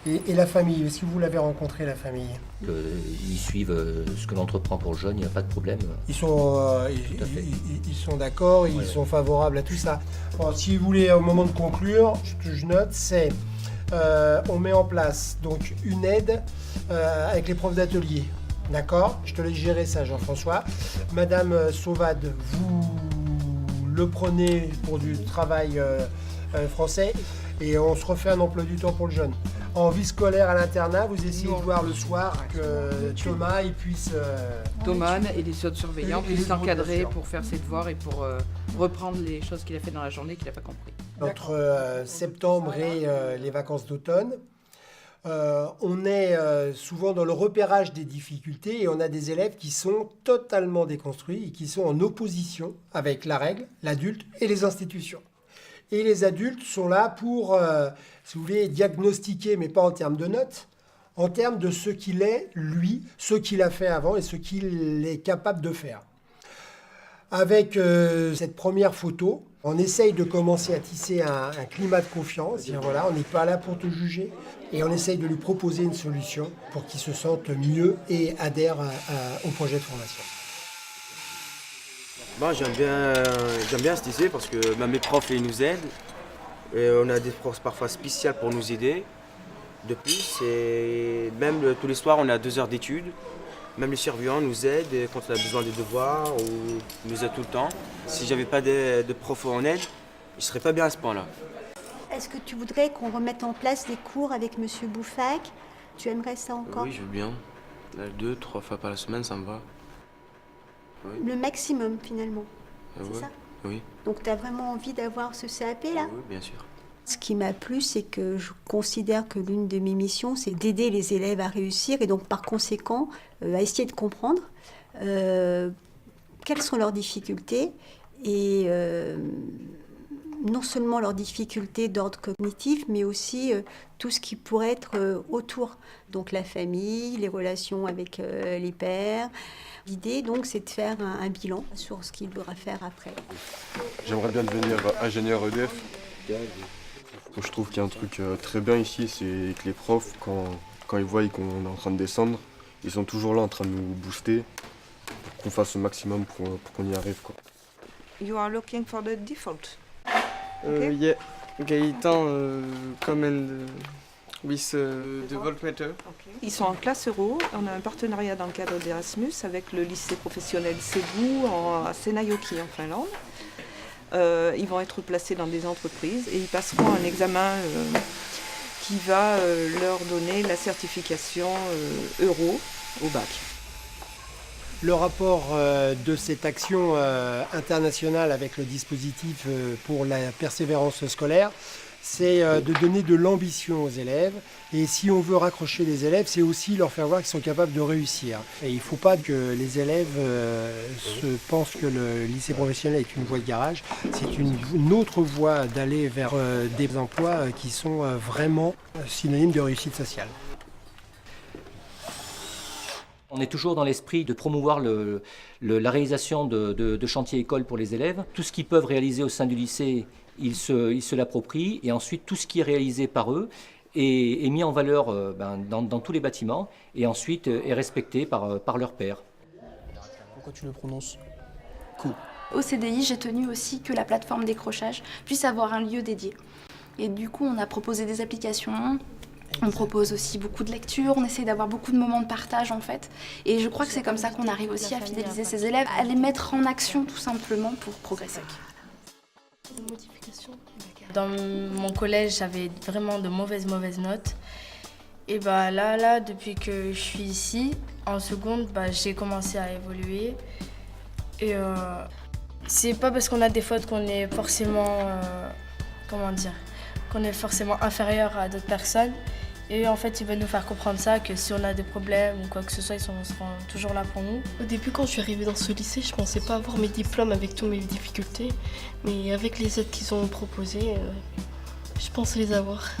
Et la famille, est-ce que vous l'avez rencontré, la famille? Ils suivent ce que l'on entreprend pour le jeune, il n'y a pas de problème. Ils sont, Tout à fait. ils sont d'accord, ils sont favorables à tout ça. Bon, si vous voulez, au moment de conclure, ce que je note, c'est on met en place donc une aide avec les profs d'atelier. D'accord? Je te laisse gérer ça, Jean-François. Madame Sauvade, vous le prenez pour du travail français et on se refait un emploi du temps pour le jeune. En vie scolaire à l'internat, vous essayez de voir le soir que Thomas il puisse... Thomas et les autres surveillants Et les puissent autres, l'encadrer bien sûr. pour faire ses devoirs et pour reprendre les choses qu'il a fait dans la journée qu'il n'a pas compris. Entre septembre et les vacances d'automne, on est souvent dans le repérage des difficultés et on a des élèves qui sont totalement déconstruits et qui sont en opposition avec la règle, l'adulte et les institutions. Et les adultes sont là pour, si vous voulez, diagnostiquer, mais pas en termes de notes, en termes de ce qu'il est, lui, ce qu'il a fait avant et ce qu'il est capable de faire. Avec cette première photo, on essaye de commencer à tisser un climat de confiance. Dire, voilà, on n'est pas là pour te juger. Et on essaye de lui proposer une solution pour qu'il se sente mieux et adhère au projet de formation. Bon, j'aime bien ce lycée parce que mes profs ils nous aident. Et on a des profs parfois spéciaux pour nous aider. De plus, et même tous les soirs, on a 2 heures d'études. Même les surveillants nous aident quand on a besoin de devoirs ou nous aident tout le temps. Si j'avais pas de profs en aide, je serais pas bien à ce point-là. Est-ce que tu voudrais qu'on remette en place des cours avec Monsieur Bouffac? Tu aimerais ça encore? Oui, je veux bien. 2, 3 fois par la semaine, ça me va. Oui. Le maximum finalement, c'est Ouais. ça? Oui. Donc tu as vraiment envie d'avoir ce CAP là? Oui, bien sûr. Ce qui m'a plu, c'est que je considère que l'une de mes missions, c'est d'aider les élèves à réussir et donc par conséquent, à essayer de comprendre quelles sont leurs difficultés et non seulement leurs difficultés d'ordre cognitif, mais aussi tout ce qui pourrait être autour. Donc la famille, les relations avec les pairs. L'idée, donc, c'est de faire un bilan sur ce qu'il devra faire après. J'aimerais bien devenir ingénieur EDF. Je trouve qu'il y a un truc très bien ici, c'est que les profs, quand ils voient qu'on est en train de descendre, ils sont toujours là en train de nous booster pour qu'on fasse le maximum pour qu'on y arrive, quoi. You are looking for the default. Yeah, Gaëtan comment with the voltmeter. Ils sont en classe euro. On a un partenariat dans le cadre d'Erasmus avec le lycée professionnel Cebu à Seinäjoki en Finlande. Ils vont être placés dans des entreprises et ils passeront un examen qui va leur donner la certification euro au bac. Le rapport de cette action internationale avec le dispositif pour la persévérance scolaire, c'est de donner de l'ambition aux élèves. Et si on veut raccrocher les élèves, c'est aussi leur faire voir qu'ils sont capables de réussir. Et il ne faut pas que les élèves se pensent que le lycée professionnel est une voie de garage. C'est une autre voie d'aller vers des emplois qui sont vraiment synonymes de réussite sociale. On est toujours dans l'esprit de promouvoir la réalisation de chantiers écoles pour les élèves. Tout ce qu'ils peuvent réaliser au sein du lycée, ils se l'approprient. Et ensuite, tout ce qui est réalisé par eux est mis en valeur dans tous les bâtiments et ensuite est respecté par leurs pairs. Pourquoi tu le prononces? Au CDI, j'ai tenu aussi que la plateforme décrochage puisse avoir un lieu dédié. Et du coup, on a proposé des applications. On propose aussi beaucoup de lectures, on essaie d'avoir beaucoup de moments de partage en fait. Et je crois que c'est comme ça qu'on arrive aussi à fidéliser ces élèves, à les mettre en action tout simplement pour progresser. Dans mon collège, j'avais vraiment de mauvaises notes. Et là, depuis que je suis ici, en seconde, j'ai commencé à évoluer. Et c'est pas parce qu'on a des fautes qu'on est forcément, qu'on est forcément inférieur à d'autres personnes. Et en fait, ils veulent nous faire comprendre ça, que si on a des problèmes ou quoi que ce soit, ils seront toujours là pour nous. Au début, quand je suis arrivée dans ce lycée, je pensais pas avoir mes diplômes avec toutes mes difficultés. Mais avec les aides qu'ils ont proposées, je pense les avoir.